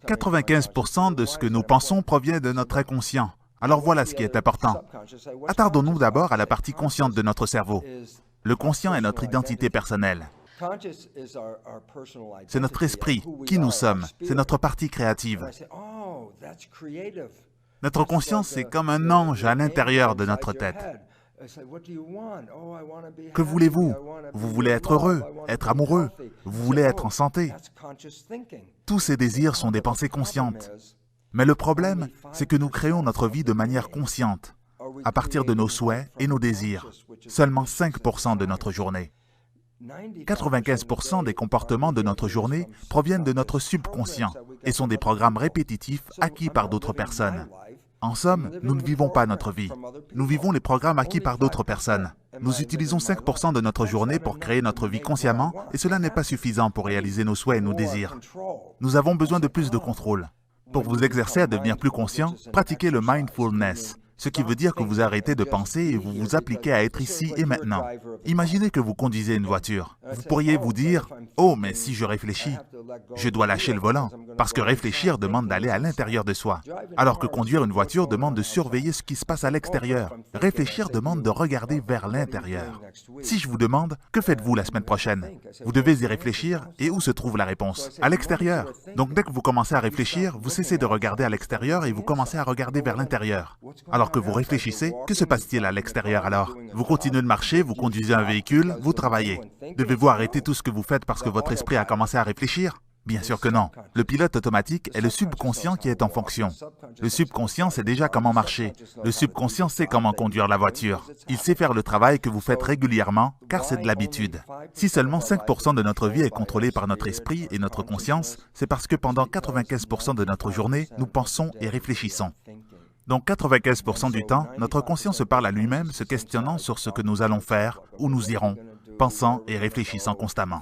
95% de ce que nous pensons provient de notre inconscient. Alors voilà ce qui est important. Attardons-nous d'abord à la partie consciente de notre cerveau. Le conscient est notre identité personnelle. C'est notre esprit, qui nous sommes. C'est notre partie créative. Notre conscience, c'est comme un ange à l'intérieur de notre tête. Que voulez-vous? Vous voulez être heureux, être amoureux, vous voulez être en santé. Tous ces désirs sont des pensées conscientes. Mais le problème, c'est que nous créons notre vie de manière consciente, à partir de nos souhaits et nos désirs, seulement 5% de notre journée. 95% des comportements de notre journée proviennent de notre subconscient et sont des programmes répétitifs acquis par d'autres personnes. En somme, nous ne vivons pas notre vie. Nous vivons les programmes acquis par d'autres personnes. Nous utilisons 5% de notre journée pour créer notre vie consciemment et cela n'est pas suffisant pour réaliser nos souhaits et nos désirs. Nous avons besoin de plus de contrôle. Pour vous exercer à devenir plus conscient, pratiquez le mindfulness, ce qui veut dire que vous arrêtez de penser et vous vous appliquez à être ici et maintenant. Imaginez que vous conduisez une voiture. Vous pourriez vous dire « Oh, mais si je réfléchis, je dois lâcher le volant. » Parce que réfléchir demande d'aller à l'intérieur de soi. Alors que conduire une voiture demande de surveiller ce qui se passe à l'extérieur. Réfléchir demande de regarder vers l'intérieur. Si je vous demande « Que faites-vous la semaine prochaine ?» Vous devez y réfléchir et où se trouve la réponse? À l'extérieur. Donc dès que vous commencez à réfléchir, vous cessez de regarder à l'extérieur et vous commencez à regarder vers l'intérieur. Alors que vous réfléchissez, que se passe-t-il à l'extérieur alors? Vous continuez de marcher, vous conduisez un véhicule, vous travaillez. Devez-vous arrêter tout ce que vous faites parce que votre esprit a commencé à réfléchir? Bien sûr que non. Le pilote automatique est le subconscient qui est en fonction. Le subconscient sait déjà comment marcher. Le subconscient sait comment conduire la voiture. Il sait faire le travail que vous faites régulièrement, car c'est de l'habitude. Si seulement 5% de notre vie est contrôlée par notre esprit et notre conscience, c'est parce que pendant 95% de notre journée, nous pensons et réfléchissons. Donc 95% du temps, notre conscient se parle à lui-même, se questionnant sur ce que nous allons faire, où nous irons, pensant et réfléchissant constamment.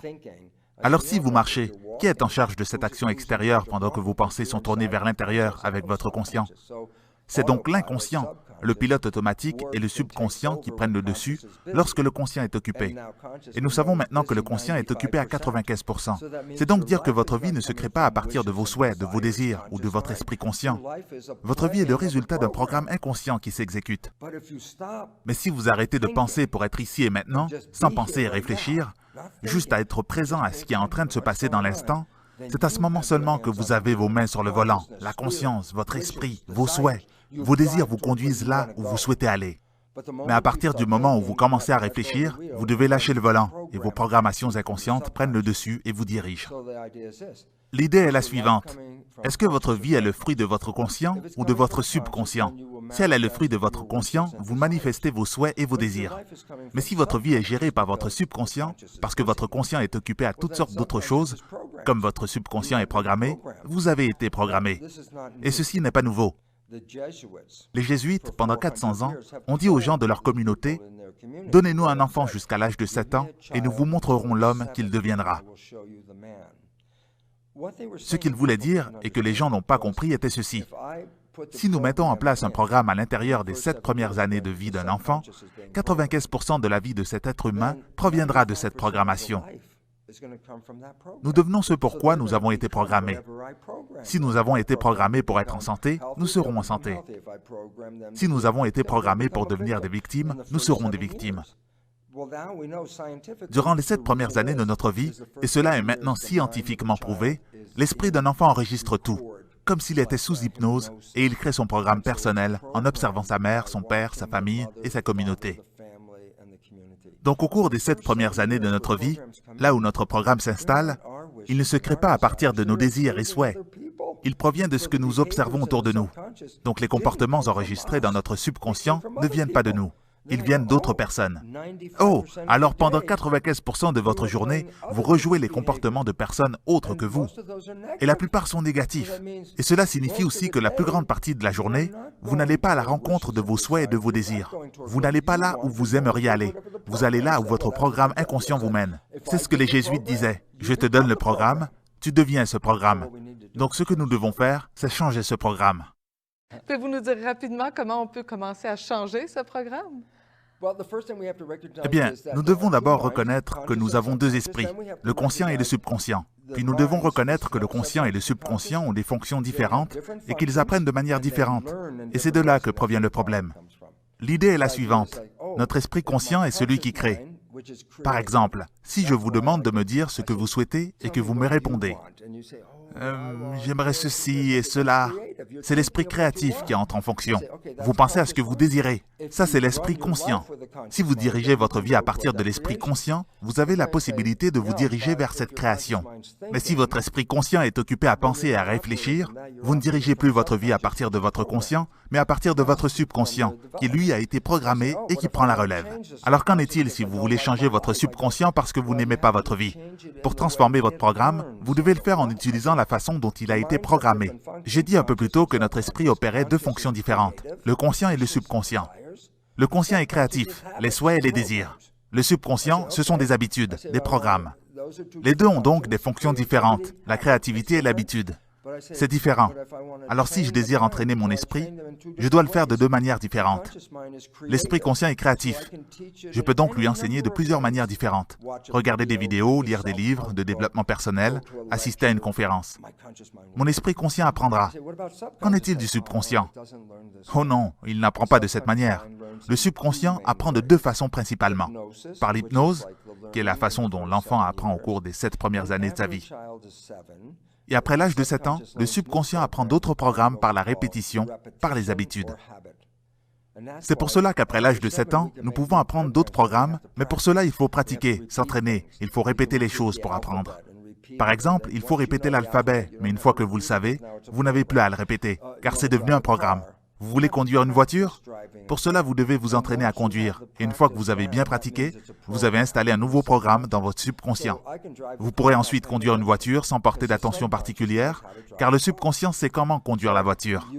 Alors si vous marchez, qui est en charge de cette action extérieure pendant que vos pensées sont tournées vers l'intérieur avec votre conscient? C'est donc l'inconscient, le pilote automatique et le subconscient qui prennent le dessus lorsque le conscient est occupé. Et nous savons maintenant que le conscient est occupé à 95%. C'est donc dire que votre vie ne se crée pas à partir de vos souhaits, de vos désirs ou de votre esprit conscient. Votre vie est le résultat d'un programme inconscient qui s'exécute. Mais si vous arrêtez de penser pour être ici et maintenant, sans penser et réfléchir, juste à être présent à ce qui est en train de se passer dans l'instant, c'est à ce moment seulement que vous avez vos mains sur le volant, la conscience, votre esprit, vos souhaits. Vos désirs vous conduisent là où vous souhaitez aller. Mais à partir du moment où vous commencez à réfléchir, vous devez lâcher le volant et vos programmations inconscientes prennent le dessus et vous dirigent. L'idée est la suivante. Est-ce que votre vie est le fruit de votre conscient ou de votre subconscient? Si elle est le fruit de votre conscient, vous manifestez vos souhaits et vos désirs. Mais si votre vie est gérée par votre subconscient, parce que votre conscient est occupé à toutes sortes d'autres choses, comme votre subconscient est programmé, vous avez été programmé. Et ceci n'est pas nouveau. Les jésuites, pendant 400 ans, ont dit aux gens de leur communauté « Donnez-nous un enfant jusqu'à l'âge de 7 ans et nous vous montrerons l'homme qu'il deviendra. » Ce qu'ils voulaient dire, et que les gens n'ont pas compris, était ceci. Si nous mettons en place un programme à l'intérieur des 7 premières années de vie d'un enfant, 95% de la vie de cet être humain proviendra de cette programmation. Nous devenons ce pourquoi nous avons été programmés. Si nous avons été programmés pour être en santé, nous serons en santé. Si nous avons été programmés pour devenir des victimes, nous serons des victimes. Durant les 7 premières années de notre vie, et cela est maintenant scientifiquement prouvé, l'esprit d'un enfant enregistre tout, comme s'il était sous hypnose, et il crée son programme personnel en observant sa mère, son père, sa famille et sa communauté. Donc au cours des 7 premières années de notre vie, là où notre programme s'installe, il ne se crée pas à partir de nos désirs et souhaits. Il provient de ce que nous observons autour de nous. Donc les comportements enregistrés dans notre subconscient ne viennent pas de nous. Ils viennent d'autres personnes. Oh, alors pendant 95% de votre journée, vous rejouez les comportements de personnes autres que vous. Et la plupart sont négatifs. Et cela signifie aussi que la plus grande partie de la journée, vous n'allez pas à la rencontre de vos souhaits et de vos désirs. Vous n'allez pas là où vous aimeriez aller. Vous allez là où votre programme inconscient vous mène. C'est ce que les jésuites disaient. Je te donne le programme, tu deviens ce programme. Donc ce que nous devons faire, c'est changer ce programme. Pouvez-vous nous dire rapidement comment on peut commencer à changer ce programme? Eh bien, nous devons d'abord reconnaître que nous avons 2 esprits, le conscient et le subconscient. Puis nous devons reconnaître que le conscient et le subconscient ont des fonctions différentes et qu'ils apprennent de manière différente. Et c'est de là que provient le problème. L'idée est la suivante. Notre esprit conscient est celui qui crée. Par exemple, si je vous demande de me dire ce que vous souhaitez et que vous me répondez, j'aimerais ceci et cela. C'est l'esprit créatif qui entre en fonction. Vous pensez à ce que vous désirez. Ça, c'est l'esprit conscient. Si vous dirigez votre vie à partir de l'esprit conscient, vous avez la possibilité de vous diriger vers cette création. Mais si votre esprit conscient est occupé à penser et à réfléchir, vous ne dirigez plus votre vie à partir de votre conscient, mais à partir de votre subconscient, qui lui a été programmé et qui prend la relève. Alors qu'en est-il si vous voulez changer votre subconscient parce que vous n'aimez pas votre vie? Pour transformer votre programme, vous devez le faire en utilisant la façon dont il a été programmé. J'ai dit un peu plus tôt que notre esprit opérait deux fonctions différentes, le conscient et le subconscient. Le conscient est créatif, les souhaits et les désirs. Le subconscient, ce sont des habitudes, des programmes. Les deux ont donc des fonctions différentes, la créativité et l'habitude. C'est différent. Alors si je désire entraîner mon esprit, je dois le faire de deux manières différentes. L'esprit conscient est créatif. Je peux donc lui enseigner de plusieurs manières différentes. Regarder des vidéos, lire des livres de développement personnel, assister à une conférence. Mon esprit conscient apprendra. Qu'en est-il du subconscient? Oh non, il n'apprend pas de cette manière. Le subconscient apprend de deux façons principalement. Par l'hypnose, qui est la façon dont l'enfant apprend au cours des 7 premières années de sa vie. Et après l'âge de 7 ans, le subconscient apprend d'autres programmes par la répétition, par les habitudes. C'est pour cela qu'après l'âge de 7 ans, nous pouvons apprendre d'autres programmes, mais pour cela, il faut pratiquer, s'entraîner, il faut répéter les choses pour apprendre. Par exemple, il faut répéter l'alphabet, mais une fois que vous le savez, vous n'avez plus à le répéter, car c'est devenu un programme. Vous voulez conduire une voiture? Pour cela, vous devez vous entraîner à conduire. Et une fois que vous avez bien pratiqué, vous avez installé un nouveau programme dans votre subconscient. Vous pourrez ensuite conduire une voiture sans porter d'attention particulière, car le subconscient sait comment conduire la voiture.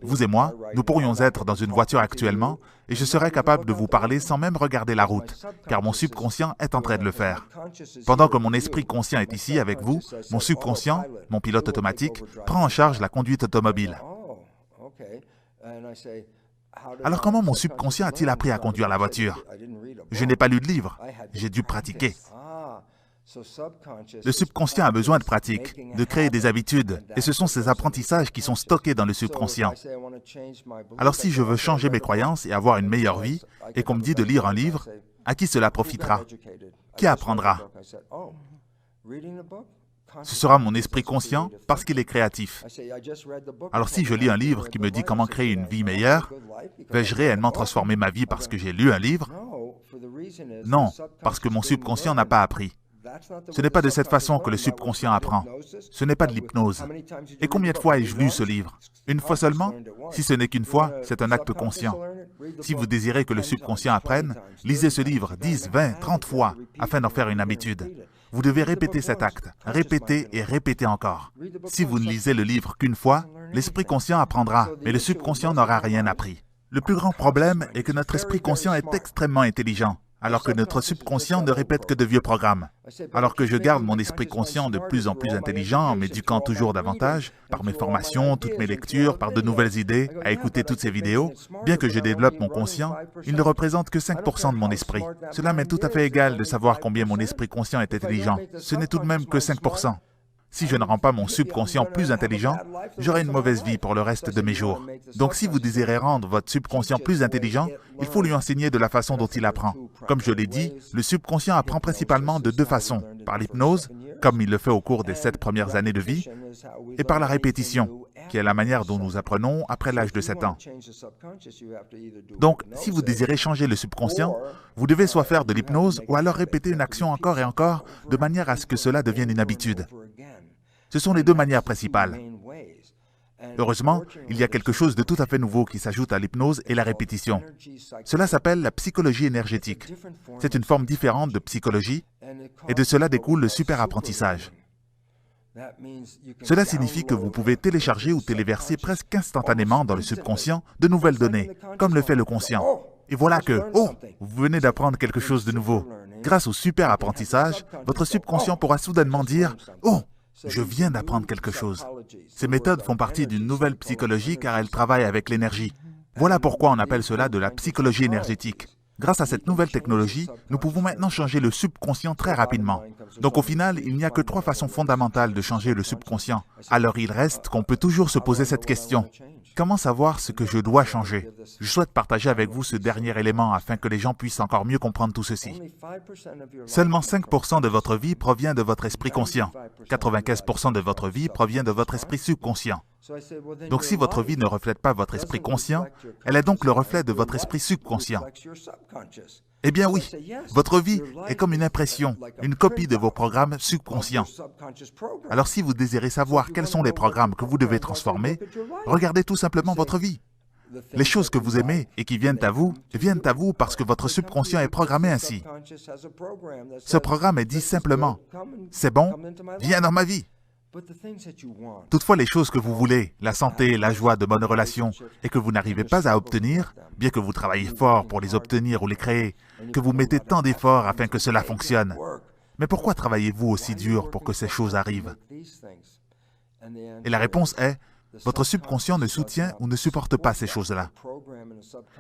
Vous et moi, nous pourrions être dans une voiture actuellement, et je serais capable de vous parler sans même regarder la route, car mon subconscient est en train de le faire. Pendant que mon esprit conscient est ici avec vous, mon subconscient, mon pilote automatique, prend en charge la conduite automobile. Alors comment mon subconscient a-t-il appris à conduire la voiture? Je n'ai pas lu de livre, j'ai dû pratiquer. Le subconscient a besoin de pratique, de créer des habitudes, et ce sont ces apprentissages qui sont stockés dans le subconscient. Alors si je veux changer mes croyances et avoir une meilleure vie, et qu'on me dit de lire un livre, à qui cela profitera? Qui apprendra? Ce sera mon esprit conscient parce qu'il est créatif. Alors si je lis un livre qui me dit comment créer une vie meilleure, vais-je réellement transformer ma vie parce que j'ai lu un livre? Non, parce que mon subconscient n'a pas appris. Ce n'est pas de cette façon que le subconscient apprend. Ce n'est pas de l'hypnose. Et combien de fois ai-je lu ce livre? Une fois seulement? Si ce n'est qu'une fois, c'est un acte conscient. Si vous désirez que le subconscient apprenne, lisez ce livre 10, 20, 30 fois afin d'en faire une habitude. Vous devez répéter cet acte, répéter et répéter encore. Si vous ne lisez le livre qu'une fois, l'esprit conscient apprendra, mais le subconscient n'aura rien appris. Le plus grand problème est que notre esprit conscient est extrêmement intelligent, alors que notre subconscient ne répète que de vieux programmes. Alors que je garde mon esprit conscient de plus en plus intelligent en m'éduquant toujours davantage, par mes formations, toutes mes lectures, par de nouvelles idées, à écouter toutes ces vidéos, bien que je développe mon conscient, il ne représente que 5% de mon esprit. Cela m'est tout à fait égal de savoir combien mon esprit conscient est intelligent. Ce n'est tout de même que 5%. Si je ne rends pas mon subconscient plus intelligent, j'aurai une mauvaise vie pour le reste de mes jours. Donc si vous désirez rendre votre subconscient plus intelligent, il faut lui enseigner de la façon dont il apprend. Comme je l'ai dit, le subconscient apprend principalement de deux façons, par l'hypnose, comme il le fait au cours des 7 premières années de vie, et par la répétition, qui est la manière dont nous apprenons après l'âge de 7 ans. Donc, si vous désirez changer le subconscient, vous devez soit faire de l'hypnose ou alors répéter une action encore et encore, de manière à ce que cela devienne une habitude. Ce sont les deux manières principales. Heureusement, il y a quelque chose de tout à fait nouveau qui s'ajoute à l'hypnose et la répétition. Cela s'appelle la psychologie énergétique. C'est une forme différente de psychologie et de cela découle le super-apprentissage. Cela signifie que vous pouvez télécharger ou téléverser presque instantanément dans le subconscient de nouvelles données, comme le fait le conscient. Et voilà que, oh, vous venez d'apprendre quelque chose de nouveau. Grâce au super-apprentissage, votre subconscient pourra soudainement dire « Oh, je viens d'apprendre quelque chose. » Ces méthodes font partie d'une nouvelle psychologie car elles travaillent avec l'énergie. Voilà pourquoi on appelle cela de la psychologie énergétique. Grâce à cette nouvelle technologie, nous pouvons maintenant changer le subconscient très rapidement. Donc au final, il n'y a que 3 façons fondamentales de changer le subconscient. Alors il reste qu'on peut toujours se poser cette question. Comment savoir ce que je dois changer? Je souhaite partager avec vous ce dernier élément afin que les gens puissent encore mieux comprendre tout ceci. Seulement 5% de votre vie provient de votre esprit conscient. 95% de votre vie provient de votre esprit subconscient. Donc si votre vie ne reflète pas votre esprit conscient, elle est donc le reflet de votre esprit subconscient. Eh bien oui, votre vie est comme une impression, une copie de vos programmes subconscients. Alors si vous désirez savoir quels sont les programmes que vous devez transformer, regardez tout simplement votre vie. Les choses que vous aimez et qui viennent à vous parce que votre subconscient est programmé ainsi. Ce programme est dit simplement, « C'est bon, viens dans ma vie ». Toutefois, les choses que vous voulez, la santé, la joie, de bonnes relations, et que vous n'arrivez pas à obtenir, bien que vous travaillez fort pour les obtenir ou les créer, que vous mettez tant d'efforts afin que cela fonctionne. Mais pourquoi travaillez-vous aussi dur pour que ces choses arrivent? Et la réponse est, votre subconscient ne soutient ou ne supporte pas ces choses-là.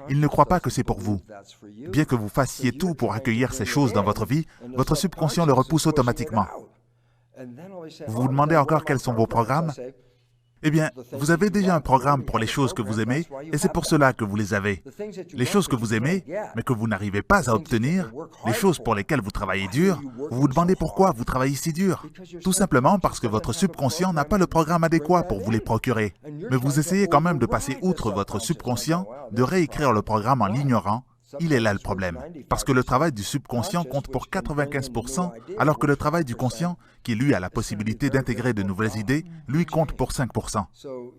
Il ne croit pas que c'est pour vous. Bien que vous fassiez tout pour accueillir ces choses dans votre vie, votre subconscient le repousse automatiquement. Vous vous demandez encore quels sont vos programmes? Eh bien, vous avez déjà un programme pour les choses que vous aimez, et c'est pour cela que vous les avez. Les choses que vous aimez, mais que vous n'arrivez pas à obtenir, les choses pour lesquelles vous travaillez dur, vous vous demandez pourquoi vous travaillez si dur. Tout simplement parce que votre subconscient n'a pas le programme adéquat pour vous les procurer. Mais vous essayez quand même de passer outre votre subconscient, de réécrire le programme en l'ignorant. Il est là le problème, parce que le travail du subconscient compte pour 95%, alors que le travail du conscient, qui lui a la possibilité d'intégrer de nouvelles idées, lui compte pour 5%.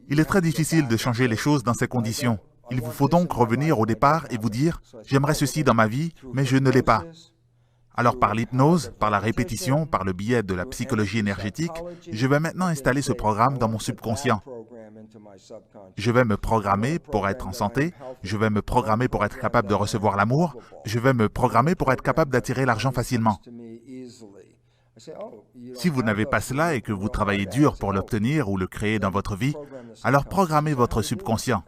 Il est très difficile de changer les choses dans ces conditions. Il vous faut donc revenir au départ et vous dire « J'aimerais ceci dans ma vie, mais je ne l'ai pas ». Alors par l'hypnose, par la répétition, par le biais de la psychologie énergétique, je vais maintenant installer ce programme dans mon subconscient. Je vais me programmer pour être en santé, je vais me programmer pour être capable de recevoir l'amour, je vais me programmer pour être capable d'attirer l'argent facilement. Si vous n'avez pas cela et que vous travaillez dur pour l'obtenir ou le créer dans votre vie, alors programmez votre subconscient.